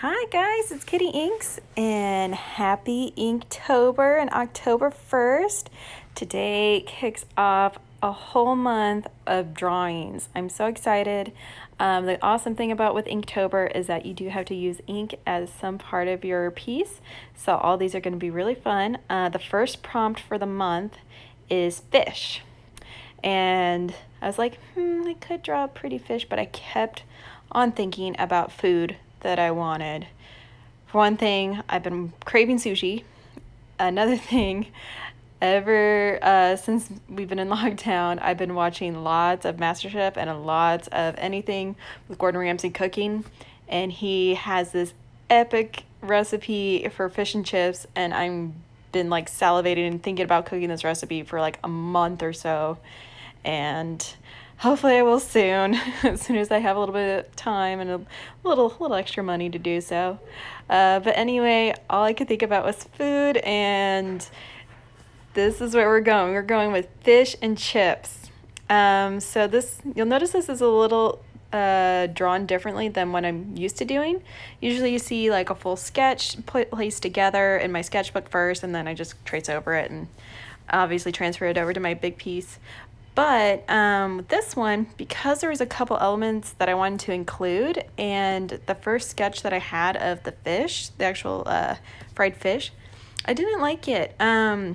Hi guys, it's Kitty Inks and happy Inktober and October 1st. Today kicks off a whole month of drawings. I'm so excited. The awesome thing about with Inktober is that you do have to use ink as some part of your piece. So all these are going to be really fun. The first prompt for the month is fish. And I was like, I could draw a pretty fish, but I kept on thinking about food that I wanted. For one thing, I've been craving sushi. Another thing, ever since we've been in lockdown, I've been watching lots of MasterChef and lots of anything with Gordon Ramsay cooking. And he has this epic recipe for fish and chips, and I've been like salivating and thinking about cooking this recipe for like a month or so. And hopefully I will soon, as soon as I have a little bit of time and a little extra money to do so. But anyway, all I could think about was food, and this is where we're going. We're going with fish and chips. So this, you'll notice this is a little drawn differently than what I'm used to doing. Usually you see like a full sketch placed together in my sketchbook first, and then I just trace over it and obviously transfer it over to my big piece. But with this one, because there was a couple elements that I wanted to include, and the first sketch that I had of the fish, the actual fried fish, I didn't like it. I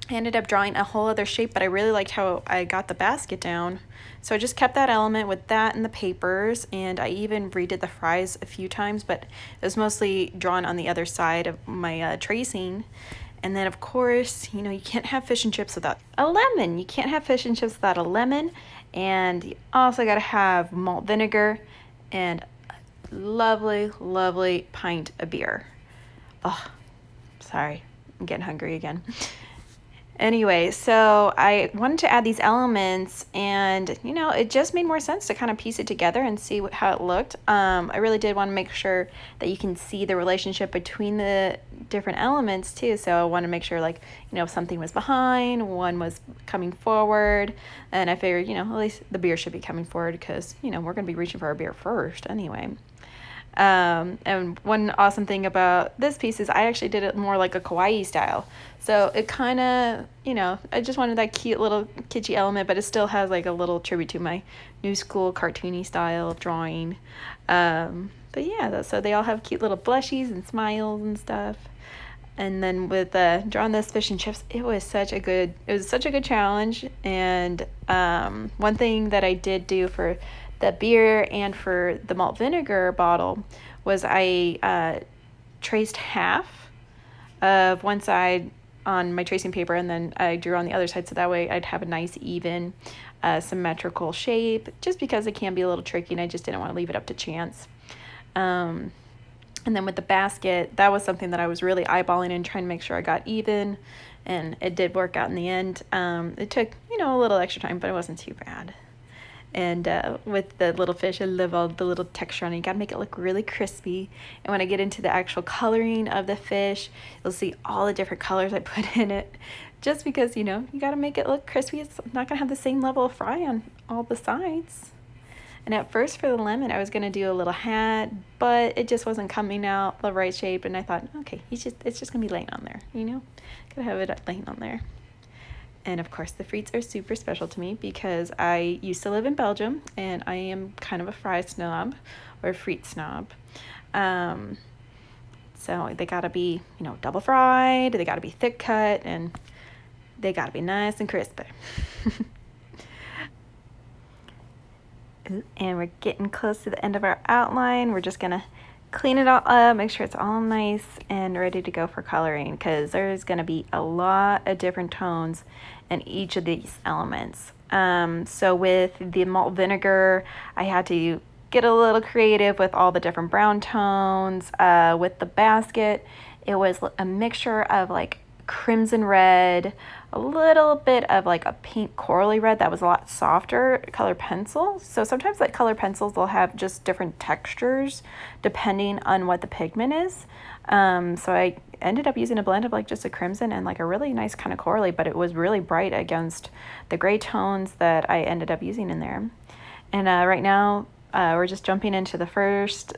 ended up drawing a whole other shape, but I really liked how I got the basket down. So I just kept that element with that and the papers, and I even redid the fries a few times, but it was mostly drawn on the other side of my tracing. And then, of course, you can't have fish and chips without a lemon. You can't have fish and chips without a lemon. And you also got to have malt vinegar and a lovely, lovely pint of beer. Oh, sorry. I'm getting hungry again. Anyway, so I wanted to add these elements, and it just made more sense to kind of piece it together and see how it looked. I really did want to make sure that you can see the relationship between the different elements too. So I want to make sure, like, if something was behind, one was coming forward, and I figured, at least the beer should be coming forward because we're going to be reaching for our beer first anyway. And one awesome thing about this piece is I actually did it more like a kawaii style. So it kind of, I just wanted that cute little kitschy element, but it still has like a little tribute to my new school cartoony style of drawing. But yeah, so they all have cute little blushies and smiles and stuff. And then with drawing those fish and chips, it was such a good challenge. And one thing that I did do for the beer and for the malt vinegar bottle was I traced half of one side on my tracing paper, and then I drew on the other side, so that way I'd have a nice even symmetrical shape, just because it can be a little tricky and I just didn't want to leave it up to chance. And then with the basket, that was something that I was really eyeballing and trying to make sure I got even, and it did work out in the end. It took a little extra time, but it wasn't too bad. And with the little fish, I love all the little texture on it. You gotta make it look really crispy. And when I get into the actual coloring of the fish, you'll see all the different colors I put in it. Just because, you gotta make it look crispy. It's not gonna have the same level of fry on all the sides. And at first for the lemon, I was gonna do a little hat, but it just wasn't coming out the right shape. And I thought, okay, it's just gonna be laying on there, Gotta have it laying on there. And of course, the frites are super special to me because I used to live in Belgium, and I am kind of a fry snob or a frite snob. So they gotta be, double fried, they gotta be thick cut, and they gotta be nice and crispy. And we're getting close to the end of our outline. We're just gonna clean it all up, make sure it's all nice and ready to go for coloring, because there's going to be a lot of different tones in each of these elements. So with the malt vinegar, I had to get a little creative with all the different brown tones. With the basket, it was a mixture of like crimson red, a little bit of like a pink corally red that was a lot softer color pencil. So sometimes like color pencils, they'll have just different textures depending on what the pigment is. So I ended up using a blend of like just a crimson and like a really nice kind of corally, but it was really bright against the gray tones that I ended up using in there. And right now we're just jumping into the first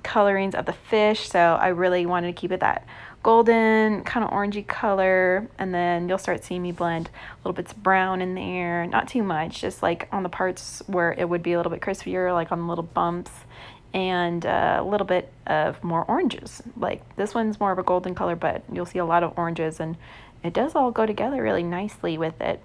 colorings of the fish, so I really wanted to keep it that golden kind of orangey color. And then you'll start seeing me blend little bits of brown in there, not too much, just like on the parts where it would be a little bit crispier, like on the little bumps, and a little bit of more oranges. Like this one's more of a golden color, but you'll see a lot of oranges, and it does all go together really nicely with it.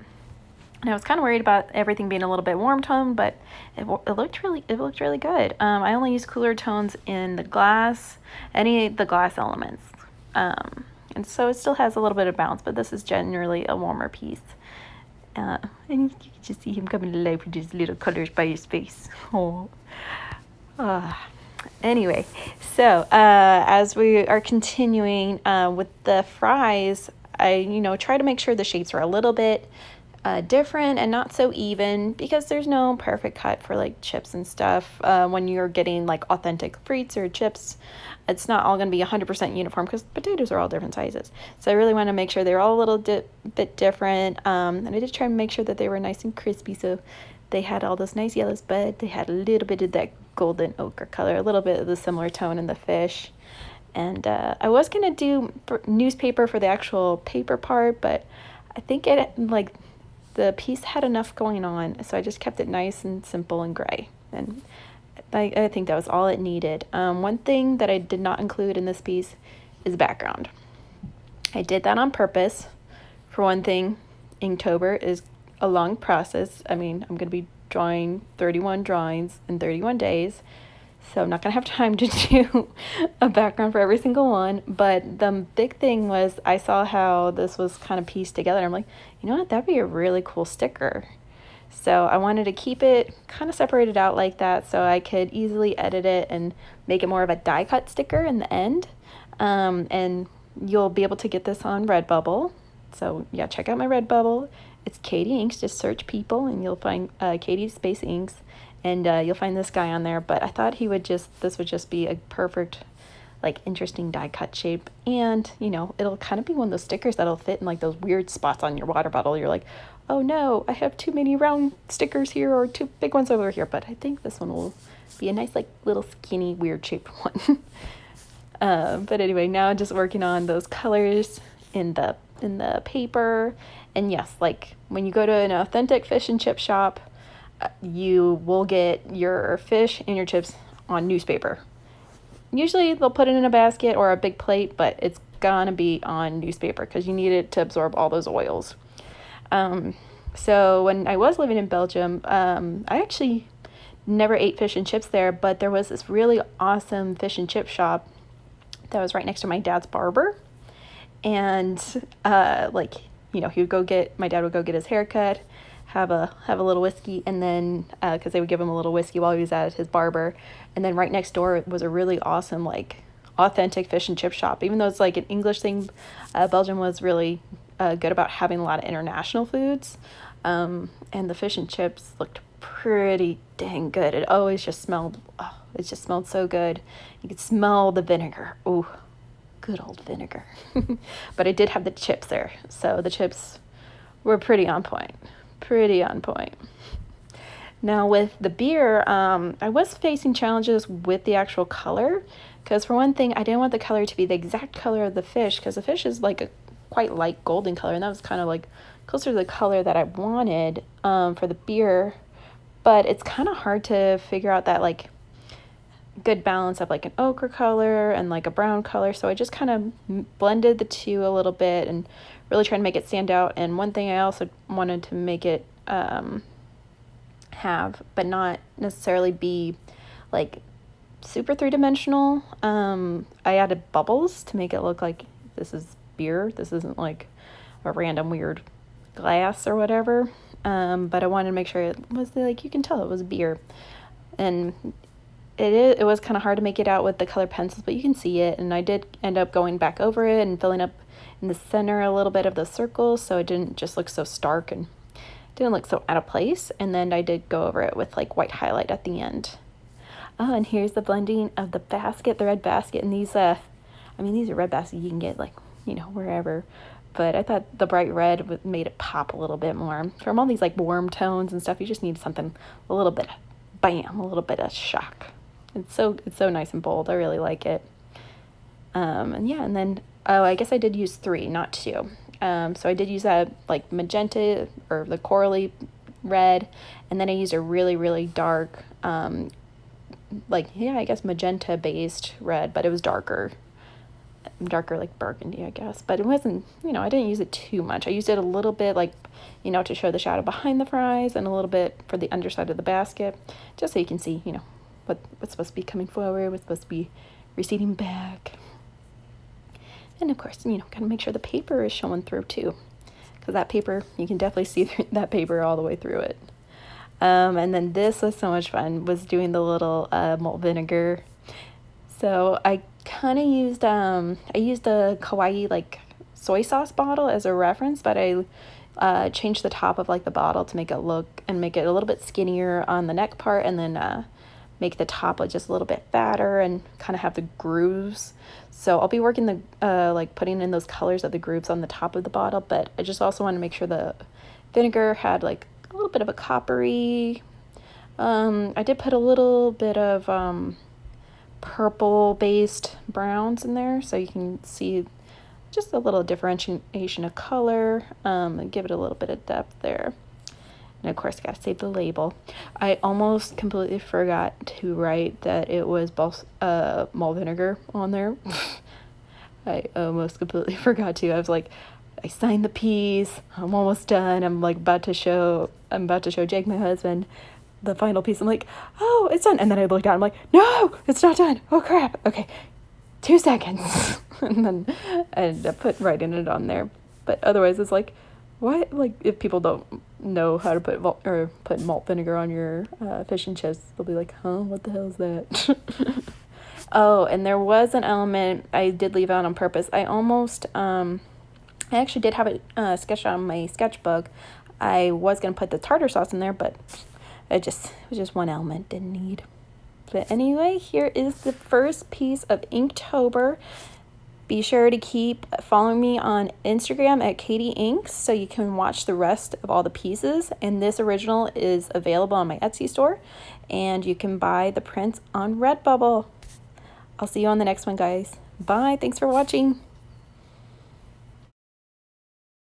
And I was kind of worried about everything being a little bit warm tone, but it looked really good. I only use cooler tones in the glass, any of the glass elements. And so it still has a little bit of bounce, but this is generally a warmer piece. And you can just see him coming to life with his little colors by his face. Oh. Anyway, so as we are continuing with the fries, I try to make sure the shapes are a little bit different and not so even, because there's no perfect cut for like chips and stuff. When you're getting like authentic frites or chips, it's not all going to be 100% uniform because potatoes are all different sizes. So I really want to make sure they're all a little bit different. And I did try to make sure that they were nice and crispy, so they had all those nice yellows, but they had a little bit of that golden ochre color, a little bit of the similar tone in the fish. And I was going to do newspaper for the actual paper part, but I think the piece had enough going on, so I just kept it nice and simple and gray. And I think that was all it needed. One thing that I did not include in this piece is background. I did that on purpose. For one thing, Inktober is a long process. I mean, I'm going to be drawing 31 drawings in 31 days, so I'm not going to have time to do a background for every single one. But the big thing was I saw how this was kind of pieced together, and I'm like, you know what, that'd be a really cool sticker. So I wanted to keep it kind of separated out like that so I could easily edit it and make it more of a die cut sticker in the end. And you'll be able to get this on Redbubble. So yeah, check out my Redbubble. It's Katie Inks. Just search people and you'll find Katie Space Inks, and you'll find this guy on there. But I thought this would just be a perfect, like, interesting die cut shape. And it'll kind of be one of those stickers that'll fit in like those weird spots on your water bottle. You're like, oh no, I have too many round stickers here or too big ones over here. But I think this one will be a nice, like, little skinny weird shaped one. But anyway, now I'm just working on those colors in the paper. And yes, like when you go to an authentic fish and chip shop, you will get your fish and your chips on newspaper. Usually they'll put it in a basket or a big plate, but it's gonna be on newspaper because you need it to absorb all those oils. So when I was living in Belgium, I actually never ate fish and chips there, but there was this really awesome fish and chip shop that was right next to my dad's barber. And my dad would go get his haircut, have a little whiskey, and then because they would give him a little whiskey while he was at his barber. And then right next door was a really awesome, like, authentic fish and chip shop. Even though it's like an English thing, Belgium was really good about having a lot of international foods. And the fish and chips looked pretty dang good. It just smelled so good. You could smell the vinegar. Ooh, good old vinegar. But I did have the chips there, so the chips were pretty on point. Now with the beer, I was facing challenges with the actual color, because for one thing, I didn't want the color to be the exact color of the fish, because the fish is like a quite light golden color, and that was kind of like closer to the color that I wanted for the beer. But it's kind of hard to figure out that like good balance of like an ochre color and like a brown color. So I just kind of blended the two a little bit and really trying to make it stand out. And one thing I also wanted to make it have, but not necessarily be like super three-dimensional, I added bubbles to make it look like this is beer. This isn't like a random weird glass or whatever. But I wanted to make sure it was like, you can tell it was beer. And it was kind of hard to make it out with the color pencils, but you can see it. And I did end up going back over it and filling up in the center a little bit of the circles, so it didn't just look so stark and didn't look so out of place. And then I did go over it with like white highlight at the end. Oh, and here's the blending of the basket, the red basket. And these are red baskets you can get like, wherever. But I thought the bright red made it pop a little bit more. From all these like warm tones and stuff, you just need something, a little bit of bam, a little bit of shock. It's so nice and bold. I really like it. And yeah, and then, oh, I guess I did use 3, not 2. So I did use that like magenta or the corally red, and then I used a really, really dark, like, yeah, I guess magenta based red, but it was darker like burgundy, I guess. But it wasn't, I didn't use it too much. I used it a little bit like, to show the shadow behind the fries, and a little bit for the underside of the basket, just so you can see, what's supposed to be coming forward, what's supposed to be receding back. And of course, gotta make sure the paper is showing through too, because that paper, you can definitely see that paper all the way through it. And then this was so much fun, was doing the little malt vinegar. So I kind of used, I used the Kawaii like soy sauce bottle as a reference, but I changed the top of like the bottle to make it look and make it a little bit skinnier on the neck part, and then make the top like just a little bit fatter and kind of have the grooves. So I'll be working the like putting in those colors of the grooves on the top of the bottle, but I just also want to make sure the vinegar had like a little bit of a coppery. I did put a little bit of purple based browns in there, so you can see just a little differentiation of color, and give it a little bit of depth there. And of course, gotta save the label. I almost completely forgot to write that it was malt vinegar on there. I almost completely forgot to. I was like, I signed the piece. I'm almost done. I'm about to show Jake, my husband, the final piece. I'm like, oh, it's done. And then I looked down. I'm like, no, it's not done. Oh crap. Okay, 2 seconds. And then I ended up writing it on there. But otherwise, it's like, what? Like, if people don't know how to put malt vinegar on your fish and chips, they'll be like, huh, what the hell is that? Oh, and there was an element I did leave out on purpose. I actually did have it sketched on my sketchbook. I was going to put the tartar sauce in there, but it was just one element, didn't need. But anyway, here is the first piece of Inktober. Be sure to keep following me on Instagram at Katie Inks so you can watch the rest of all the pieces. And this original is available on my Etsy store, and you can buy the prints on Redbubble. I'll see you on the next one, guys. Bye. Thanks for watching.